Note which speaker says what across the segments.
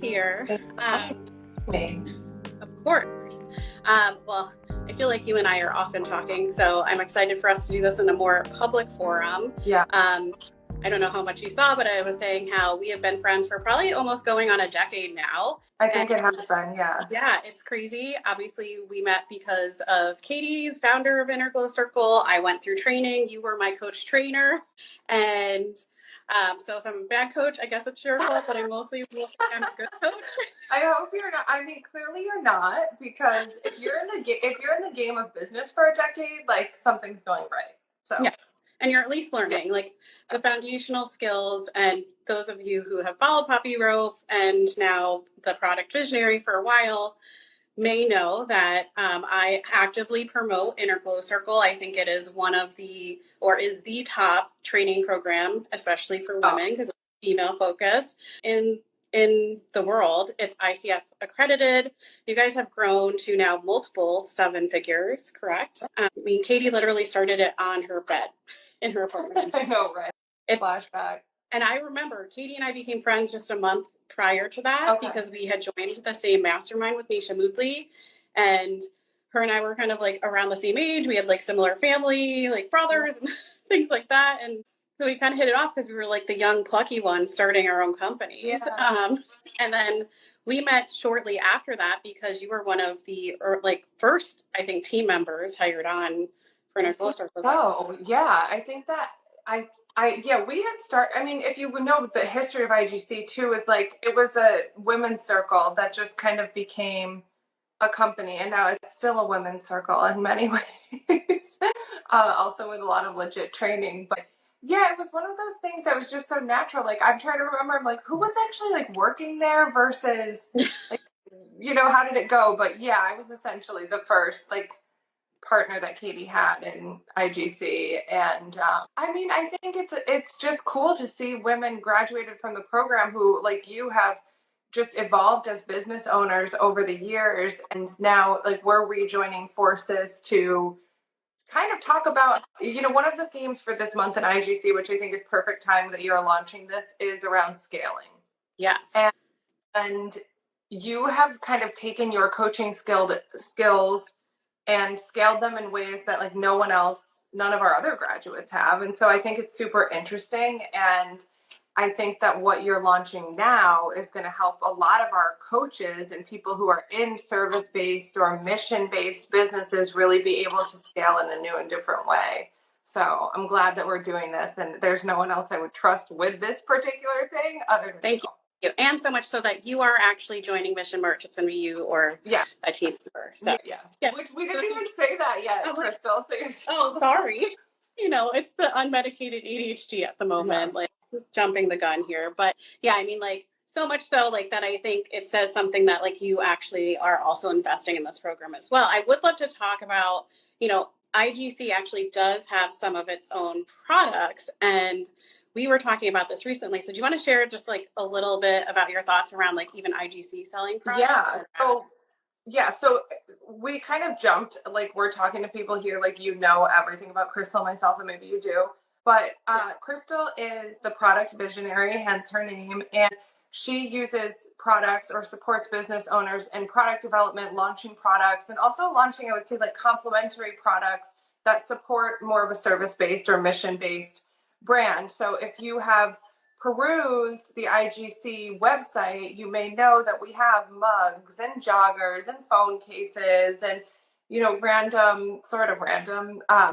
Speaker 1: here.
Speaker 2: Me.
Speaker 1: Of course. Well, I feel like you and I are often talking, so I'm excited for us to do this in a more public forum.
Speaker 2: Yeah.
Speaker 1: I don't know how much you saw, but I was saying how we have been friends for probably almost going on a decade now.
Speaker 2: I think it has been, yeah.
Speaker 1: Yeah, it's crazy. Obviously, we met because of Katie, founder of Innerglow Circle. I went through training. You were my coach trainer. And so if I'm a bad coach, I guess it's your fault, but I mostly feel like I'm a good coach.
Speaker 2: I hope you're not. I mean, clearly you're not, because if you're in the game of business for a decade, like something's going right. So
Speaker 1: yes. And you're at least learning like the foundational skills. And those of you who have followed Poppy Rove and now the product visionary for a while may know that I actively promote Innerglow Circle. I think it is one of the, or is the top training program, especially for women, because it's female focused in the world. It's ICF accredited. You guys have grown to now multiple 7 figures, correct? I mean, Katie literally started it on her bed in her apartment.
Speaker 2: I know, right? It's flashback.
Speaker 1: And I remember Katie and I became friends just a month prior to that because we had joined the same mastermind with Nisha Moodley, and her and I were kind of like around the same age. We had like similar family, like brothers and things like that. And so we kind of hit it off because we were like the young plucky ones starting our own companies.
Speaker 2: Yeah.
Speaker 1: And then we met shortly after that because you were one of the first, I think, team members hired on for Innerglow Circle.
Speaker 2: Oh, yeah. I think that we had started. I mean, if you would know the history of IGC too, is like it was a women's circle that just kind of became a company, and now it's still a women's circle in many ways. Also with a lot of legit training, but yeah, it was one of those things that was just so natural. Like I'm trying to remember, like who was actually like working there versus like how did it go? But yeah, I was essentially the first like partner that Katie had in IGC, and I mean, I think it's just cool to see women graduated from the program who, like you, have just evolved as business owners over the years, and now like we're rejoining forces to kind of talk about, one of the themes for this month in IGC, which I think is perfect time that you're launching this, is around scaling.
Speaker 1: Yes.
Speaker 2: And you have kind of taken your coaching skills and scaled them in ways that like none of our other graduates have. And so I think it's super interesting. And I think that what you're launching now is going to help a lot of our coaches and people who are in service-based or mission-based businesses really be able to scale in a new and different way. So I'm glad that we're doing this, and there's no one else I would trust with this particular thing other than
Speaker 1: Thank you. And so much so that you are actually joining Mission Merch. It's going to be you or a team member. So
Speaker 2: yeah. Which we didn't even say that yet, Crystal.
Speaker 1: So sorry. It's the unmedicated ADHD at the moment, like jumping the gun here. But yeah, I mean, like so much so like that I think it says something that like you actually are also investing in this program as well. I would love to talk about, IGC actually does have some of its own products, and we were talking about this recently. So do you want to share just like a little bit about your thoughts around like even IGC selling products?
Speaker 2: So we kind of jumped, like we're talking to people here, like everything about Crystal, myself, and maybe you do. But Crystal is the product visionary, hence her name. And she uses products or supports business owners in product development, launching products, and also launching, I would say, like complementary products that support more of a service-based or mission-based brand. So if you have perused the IGC website, you may know that we have mugs and joggers and phone cases and random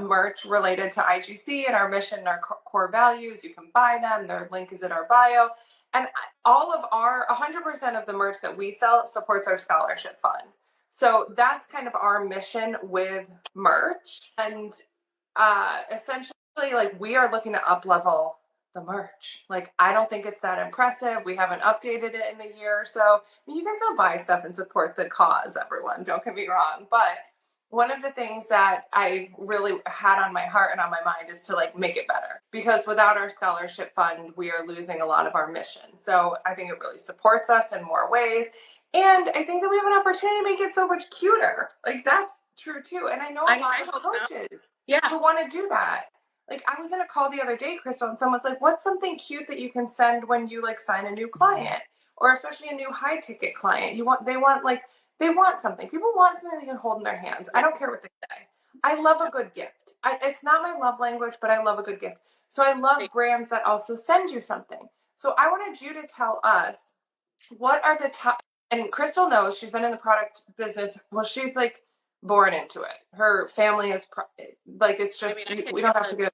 Speaker 2: merch related to IGC and our mission and our core values. You can buy them. Their link is in our bio. And all of 100% of the merch that we sell supports our scholarship fund. So that's kind of our mission with merch. And essentially, like we are looking to up-level the merch. Like, I don't think it's that impressive. We haven't updated it in a year or so. I mean, you guys don't buy stuff and support the cause, everyone. Don't get me wrong. But one of the things that I really had on my heart and on my mind is to like make it better, because without our scholarship fund, we are losing a lot of our mission. So I think it really supports us in more ways. And I think that we have an opportunity to make it so much cuter. Like, that's true too. And I know a lot of coaches who want to do that. Like, I was in a call the other day, Crystal, and someone's like, what's something cute that you can send when you like sign a new client? or especially a new high ticket client. They want something. People want something they can hold in their hands. I don't care what they say. I love a good gift. It's not my love language, but I love a good gift. So I love brands that also send you something. So I wanted you to tell us, what are the top, and Crystal knows, she's been in the product business. Well, she's like born into it. Her family is like, it's just, we don't have to get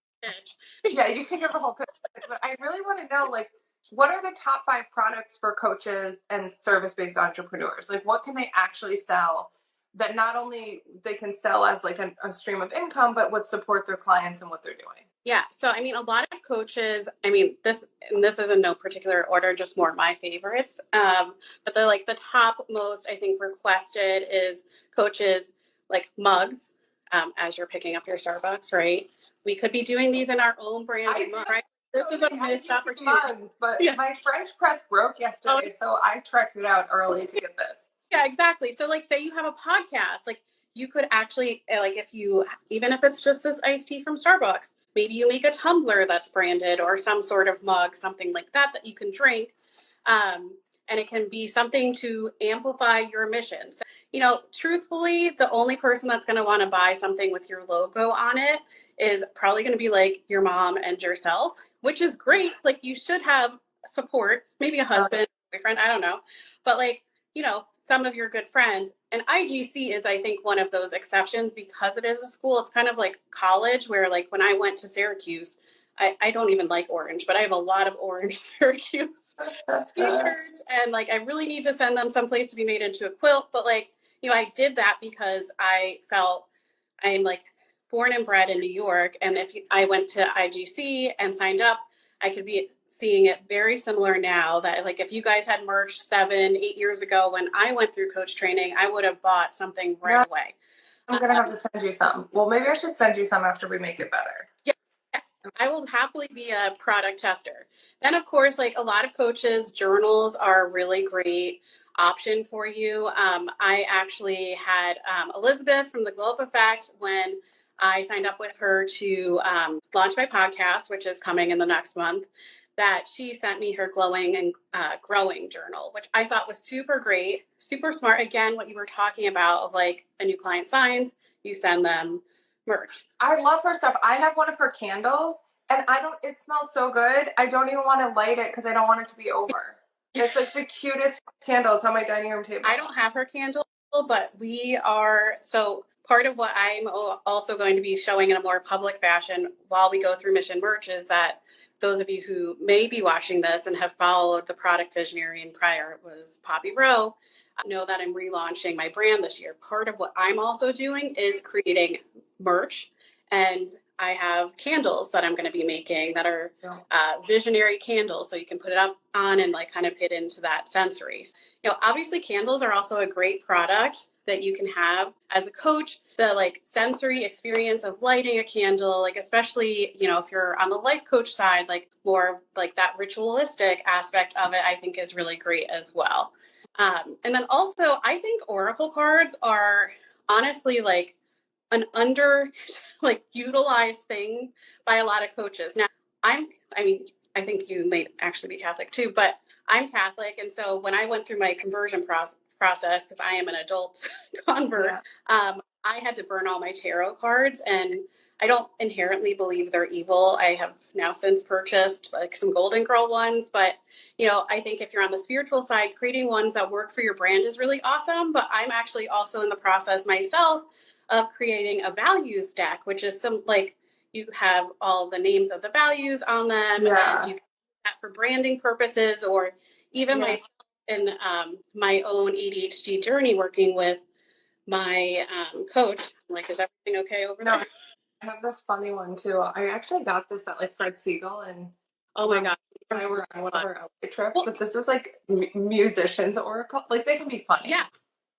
Speaker 2: yeah, you can give a whole pitch, but I really want to know, like, what are the top 5 products for coaches and service-based entrepreneurs? Like, what can they actually sell that not only they can sell as like a stream of income, but would support their clients and what they're doing?
Speaker 1: Yeah. So, I mean, a lot of coaches, I mean, this is in no particular order, just more my favorites. But they're like the top most, I think, requested is coaches like mugs, as you're picking up your Starbucks, right? We could be doing these in our own brand, right? This is a missed opportunity.
Speaker 2: Mugs, but my French press broke yesterday, so I trekked it out early to get this.
Speaker 1: Yeah, exactly. So, like, say you have a podcast, like, you could actually, like, even if it's just this iced tea from Starbucks, maybe you make a tumbler that's branded or some sort of mug, something like that you can drink. And it can be something to amplify your mission. So, truthfully, the only person that's going to want to buy something with your logo on it is probably going to be like your mom and yourself, which is great. Like, you should have support, maybe a husband, boyfriend, I don't know. But like, some of your good friends. And IGC is, I think, one of those exceptions because it is a school. It's kind of like college where, like, when I went to Syracuse, I don't even like orange, but I have a lot of orange Syracuse t-shirts. And, like, I really need to send them someplace to be made into a quilt. But, like, I did that because I felt I'm, like, born and bred in New York. And if I went to IGC and signed up, I could be seeing it very similar now that, like, if you guys had merged 7-8 years ago when I went through coach training, I would have bought something right away.
Speaker 2: I'm going to have to send you some. Well, maybe I should send you some after we make it better.
Speaker 1: Yes, I will happily be a product tester. Then, of course, like a lot of coaches, journals are a really great option for you. I actually had Elizabeth from the Globe Effect when I signed up with her to launch my podcast, which is coming in the next month, that she sent me her glowing and growing journal, which I thought was super great, super smart. Again, what you were talking about of like a new client signs, you send them merch.
Speaker 2: I love her stuff. I have one of her candles and it smells so good. I don't even want to light it because I don't want it to be over. It's like the cutest candle. It's on my dining room table.
Speaker 1: I don't have her candle, but so part of what I'm also going to be showing in a more public fashion while we go through Mission Merch is that those of you who may be watching this and have followed the product visionary and prior was Poppy Rowe, know that I'm relaunching my brand this year. Part of what I'm also doing is creating merch, and I have candles that I'm going to be making that are visionary candles, so you can put it up on and like kind of get into that sensory. Obviously candles are also a great product that you can have as a coach. The like sensory experience of lighting a candle, like especially, if you're on the life coach side, like more like that ritualistic aspect of it, I think is really great as well. And then also I think Oracle cards are honestly like an utilized thing by a lot of coaches. Now I think you may actually be Catholic too, but I'm Catholic. And so when I went through my conversion process, because I am an adult convert, I had to burn all my tarot cards, and I don't inherently believe they're evil. I have now since purchased like some Golden Girl ones, but I think if you're on the spiritual side, creating ones that work for your brand is really awesome. But I'm actually also in the process myself of creating a values deck, which is some like you have all the names of the values on them, and you can use that for branding purposes, or even myself in my own ADHD journey working with my coach. I'm like, is everything okay over there?
Speaker 2: I have this funny one too. I actually got this at like Fred Siegel, and
Speaker 1: oh my god,
Speaker 2: I were on one of our outfit trips. But this is like musicians oracle. Like they can be funny.
Speaker 1: Yeah,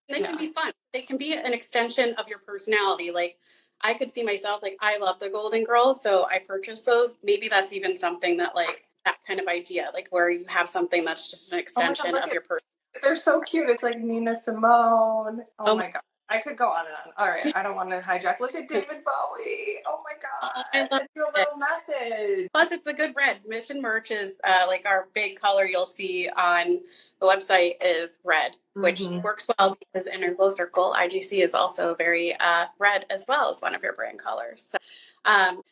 Speaker 1: they can be fun. They can be an extension of your personality. Like I could see myself like I love the Golden Girls, so I purchased those. Maybe that's even something that like that kind of idea, like where you have something that's just an extension of your person.
Speaker 2: They're so cute. It's like Nina Simone. Oh my god. I could go on and on. All right, I don't want to hijack. Look at David Bowie. Oh my
Speaker 1: Oh,
Speaker 2: God.
Speaker 1: I love
Speaker 2: It's your little message.
Speaker 1: Plus, it's a good red. Mission merch is like our big color you'll see on the website is red, which works well because in our glow circle, IGC is also very red as well as one of your brand colors. So,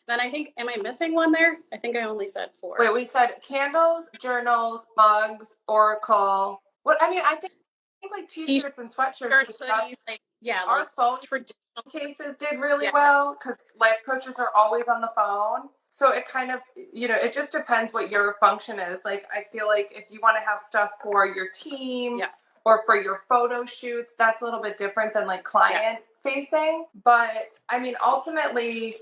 Speaker 1: then I think, am I missing one there? I think I only said 4.
Speaker 2: Wait, we said candles, journals, mugs, Oracle. What I mean, I think like t-shirts and sweatshirts.
Speaker 1: Hoodies, like, yeah,
Speaker 2: our
Speaker 1: like
Speaker 2: phone cases did really well because life coaches are always on the phone. So it kind of, it just depends what your function is. Like, I feel like if you want to have stuff for your team or for your photo shoots, that's a little bit different than like client facing. But I mean, ultimately,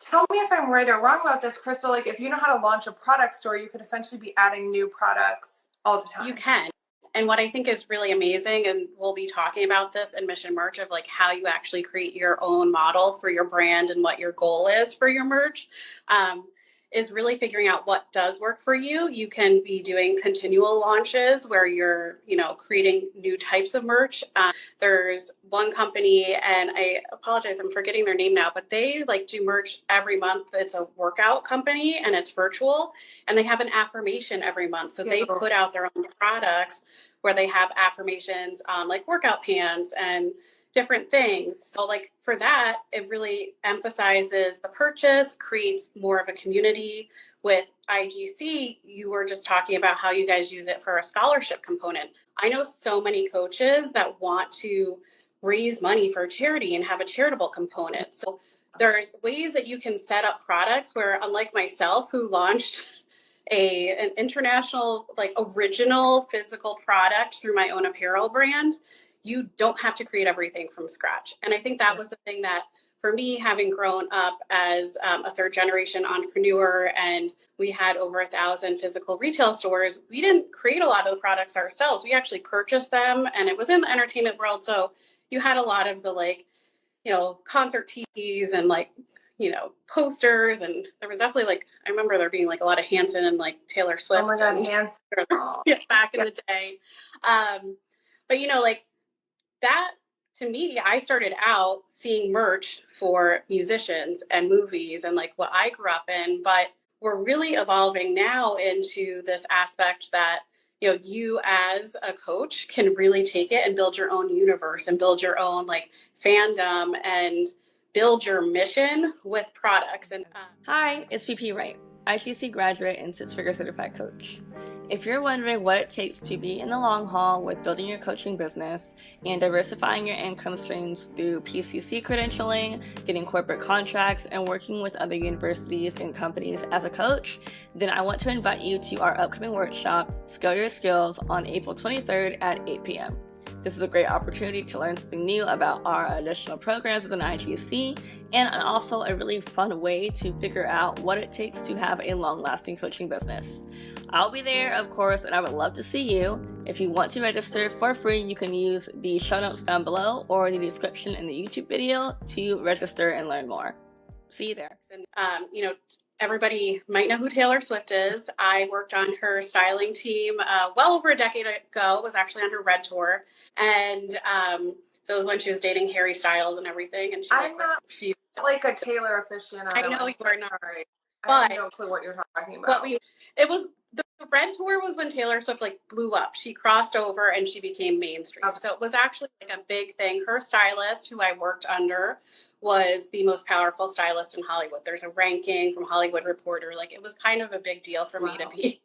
Speaker 2: tell me if I'm right or wrong about this, Crystal. Like, if you know how to launch a product store, you could essentially be adding new products all the time.
Speaker 1: You can. And what I think is really amazing, and we'll be talking about this in Mission Merch, of like how you actually create your own model for your brand and what your goal is for your merch, is really figuring out what does work for you. You can be doing continual launches where you're, creating new types of merch. There's one company, and I apologize, I'm forgetting their name now, but they like do merch every month. It's a workout company and it's virtual, and they have an affirmation every month. So they put out their own products where they have affirmations on like workout pants and different things. So like for that, it really emphasizes the purchase, creates more of a community. With IGC, you were just talking about how you guys use it for a scholarship component. I know so many coaches that want to raise money for a charity and have a charitable component. So there's ways that you can set up products where, unlike myself, who launched an international, like original physical product through my own apparel brand, you don't have to create everything from scratch. And I think that was the thing that, for me, having grown up as a third generation entrepreneur, and we had over 1,000 physical retail stores, we didn't create a lot of the products ourselves. We actually purchased them, and it was in the entertainment world. So you had a lot of the concert tees and posters, and there was definitely I remember there being a lot of Hanson and Taylor Swift.
Speaker 2: Oh my God, Hanson.
Speaker 1: Back in the day. But that, to me, I started out seeing merch for musicians and movies and what I grew up in, but we're really evolving now into this aspect that you as a coach can really take it and build your own universe and build your own fandom and build your mission with products. And
Speaker 3: Hi, it's VP Wright, IGC graduate and six-figure certified coach. If you're wondering what it takes to be in the long haul with building your coaching business and diversifying your income streams through PCC credentialing, getting corporate contracts, and working with other universities and companies as a coach, then I want to invite you to our upcoming workshop, Scale Your Skills, on April 23rd at 8 p.m. This is a great opportunity to learn something new about our additional programs within IGC, and also a really fun way to figure out what it takes to have a long-lasting coaching business. I'll be there, of course, and I would love to see you. If you want to register for free, you can use the show notes down below or the description in the YouTube video to register and learn more. See you there.
Speaker 1: And, everybody might know who Taylor Swift is. I worked on her styling team well over a decade ago. Was actually on her Red Tour. And so it was when she was dating Harry Styles and everything. And she's
Speaker 2: like a Taylor aficionado.
Speaker 1: I know you are not.
Speaker 2: Right.
Speaker 1: But
Speaker 2: I have no clue what you're talking about.
Speaker 1: The Red Tour was when Taylor Swift blew up. She crossed over and she became mainstream. Okay. So it was actually a big thing. Her stylist, who I worked under, was the most powerful stylist in Hollywood. There's a ranking from Hollywood Reporter. It was kind of a big deal for me to be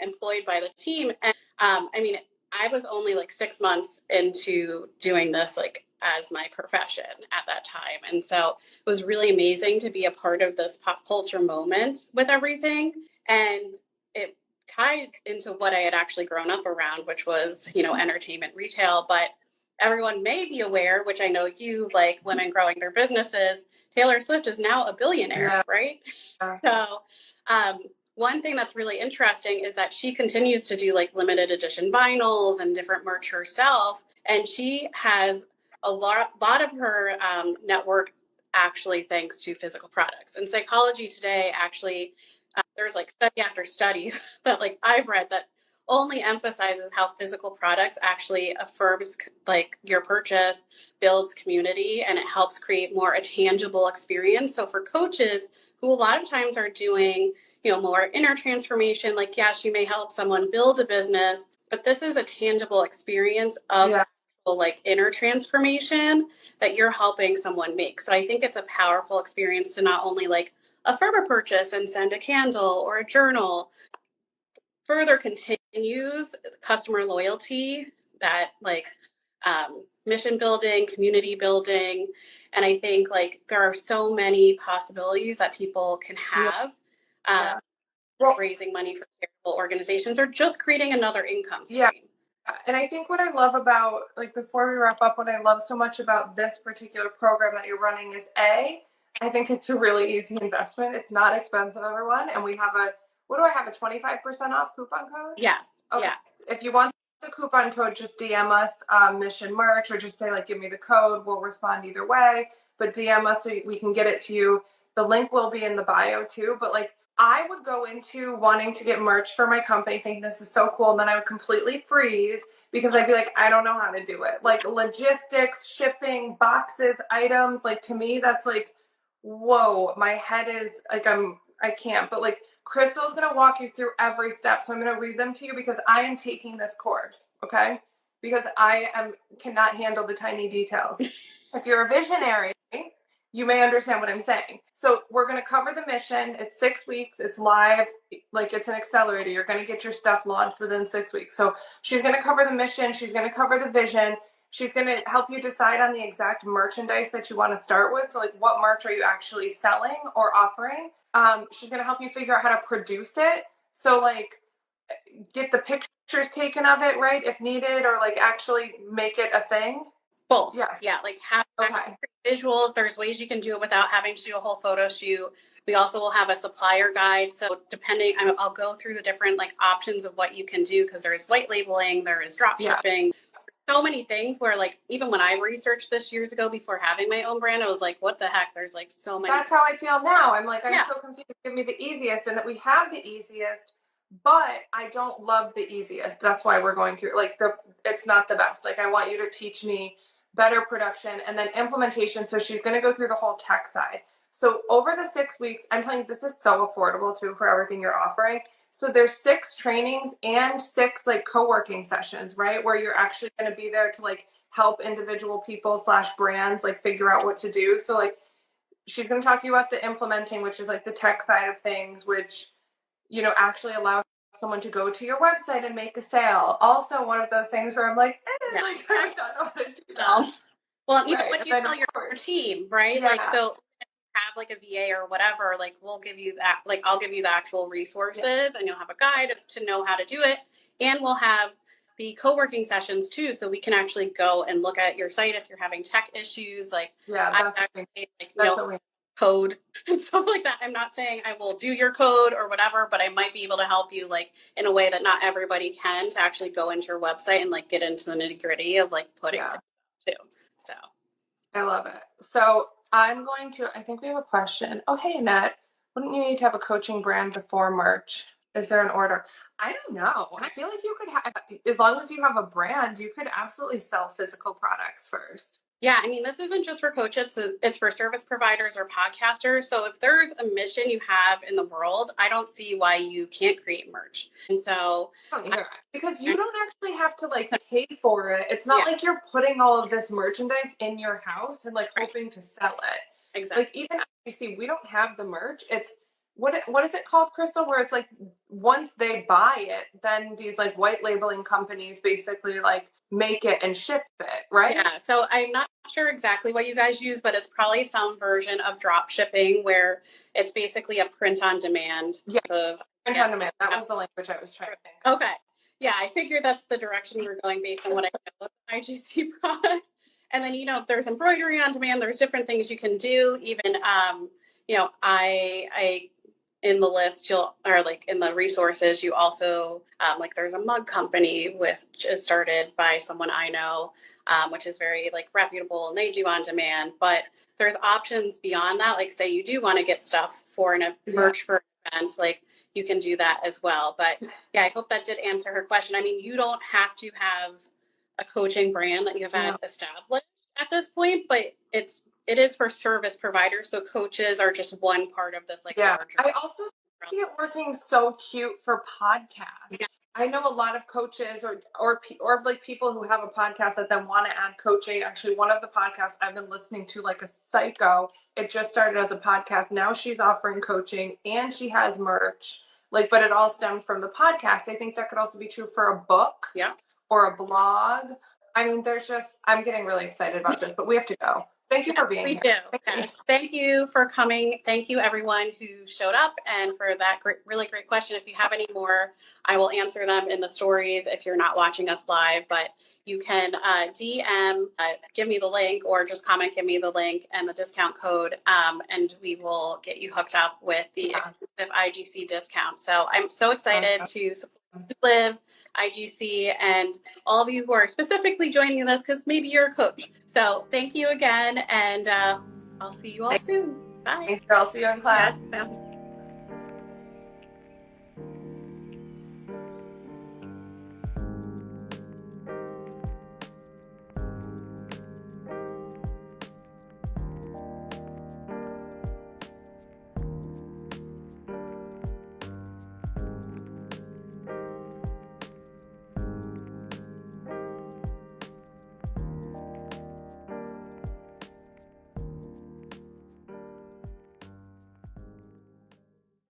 Speaker 1: employed by the team. And I was only 6 months into doing this as my profession at that time. And so it was really amazing to be a part of this pop culture moment with everything. And it tied into what I had actually grown up around, which was, entertainment retail. But everyone may be aware, which I know you, women growing their businesses, Taylor Swift is now a billionaire, right? So one thing that's really interesting is that she continues to do limited edition vinyls and different merch herself. And she has a lot of her network actually thanks to physical products. And Psychology Today actually, there's study after study that I've read that only emphasizes how physical products actually affirms like your purchase, builds community, and it helps create more a tangible experience. So for coaches who a lot of times are doing, more inner transformation, like yes, you may help someone build a business, but this is a tangible experience of like inner transformation that you're helping someone make. So I think it's a powerful experience to not only like affirm a purchase and send a candle or a journal, further continues customer loyalty, that like mission building, community building. And I think like there are so many possibilities that people can have raising money for charitable organizations or just creating another income stream.
Speaker 2: And I think what I love about, like, before we wrap up, what I love so much about this particular program that you're running is I think it's a really easy investment. It's not expensive, everyone. And we have what do I have, a 25% off coupon code?
Speaker 1: Yes.
Speaker 2: Okay.
Speaker 1: Yeah.
Speaker 2: If you want the coupon code, just DM us Mission Merch, or just say, like, give me the code. We'll respond either way. But DM us so we can get it to you. The link will be in the bio too. But like, I would go into wanting to get merch for my company, think this is so cool, and then I would completely freeze because I'd be like, I don't know how to do it. Like logistics, shipping, boxes, items, like to me, that's like, whoa, my head is like, I can't. But like, Crystal's going to walk you through every step. So I'm going to read them to you because I am taking this course, okay? Because cannot handle the tiny details. If you're a visionary, you may understand what I'm saying. So we're going to cover the mission. It's 6 weeks. It's live. Like, it's an accelerator. You're going to get your stuff launched within 6 weeks. So she's going to cover the mission. She's going to cover the vision. She's going to help you decide on the exact merchandise that you want to start with. So like, what merch are you actually selling or offering? She's going to help you figure out how to produce it. So like, get the pictures taken of it, right, if needed, or like actually make it a thing.
Speaker 1: Both. Yes. Yeah. Like have visuals. There's ways you can do it without having to do a whole photo shoot. We also will have a supplier guide. So depending, I'll go through the different like options of what you can do, because there is white labeling, there is drop shipping, so many things where like, even when I researched this years ago before having my own brand, I was like, what the heck? There's like so many.
Speaker 2: That's how I feel now. I'm like, I'm so confused. Give me the easiest. And that we have the easiest, but I don't love the easiest. That's why we're going through like it's not the best. Like, I want you to teach me better production and then implementation. So she's going to go through the whole tech side. So over the 6 weeks, I'm telling you, this is so affordable too for everything you're offering. So there's 6 trainings and 6 like co-working sessions, right? Where you're actually going to be there to like help individual people / brands like figure out what to do. So like, she's going to talk to you about the implementing, which is like the tech side of things, which, actually allows someone to go to your website and make a sale. Also, one of those things where I'm like, like I don't know how to do that.
Speaker 1: Well, even when you tell your team, right?
Speaker 2: Yeah.
Speaker 1: Like, so have like a VA or whatever, like we'll give you that, like I'll give you the actual resources and you'll have a guide to know how to do it. And we'll have the co-working sessions too. So we can actually go and look at your site if you're having tech issues, like code and stuff like that. I'm not saying I will do your code or whatever, but I might be able to help you like in a way that not everybody can, to actually go into your website and like get into the nitty gritty of like putting it too. So
Speaker 2: I love it. So I think we have a question. Oh, hey, Annette, wouldn't you need to have a coaching brand before merch? Is there an order? I don't know. I feel like you could have, as long as you have a brand, you could absolutely sell physical products first.
Speaker 1: Yeah, I mean, this isn't just for coaches, it's for service providers or podcasters. So if there's a mission you have in the world, I don't see why you can't create merch. And so
Speaker 2: because you don't actually have to like pay for it. It's not like you're putting all of this merchandise in your house and like hoping to sell it.
Speaker 1: Exactly.
Speaker 2: Like, even you see, we don't have the merch. It's what is it called, Crystal? Where it's like, once they buy it, then these like white labeling companies basically like make it and ship it, right?
Speaker 1: Yeah. So I'm not sure exactly what you guys use, but it's probably some version of drop shipping where it's basically a print on demand.
Speaker 2: Print on demand. That was the language I was trying to think.
Speaker 1: Okay. Yeah, I figured that's the direction we're going based on what I know of IGC products. And then, if there's embroidery on demand, there's different things you can do. Even, I in the list, in the resources, you also, like there's a mug company which is started by someone I know, which is very like reputable, and they do on demand. But there's options beyond that. Like, say you do want to get stuff for merch for an event, like you can do that as well. But yeah, I hope that did answer her question. I mean, you don't have to have a coaching brand that you've had established at this point, but it is for service providers. So coaches are just one part of this, like, larger.
Speaker 2: I also see it working so cute for podcasts.
Speaker 1: Yeah.
Speaker 2: I know a lot of coaches or like people who have a podcast that then want to add coaching. Actually, one of the podcasts I've been listening to, like a psycho, it just started as a podcast. Now she's offering coaching and she has merch. Like, but it all stemmed from the podcast. I think that could also be true for a book, or a blog. I mean, I'm getting really excited about this, but we have to go. Thank you for being here.
Speaker 1: Thank you for coming. Thank you, everyone who showed up, and for that really great question. If you have any more, I will answer them in the stories if you're not watching us live. But you can DM, give me the link, or just comment, give me the link and the discount code, and we will get you hooked up with the exclusive IGC discount. So I'm so excited to support Live, IGC, and all of you who are specifically joining us because maybe you're a coach. So thank you again, and I'll see you all soon. Bye.
Speaker 2: I'll see you in class.
Speaker 1: Yes, sounds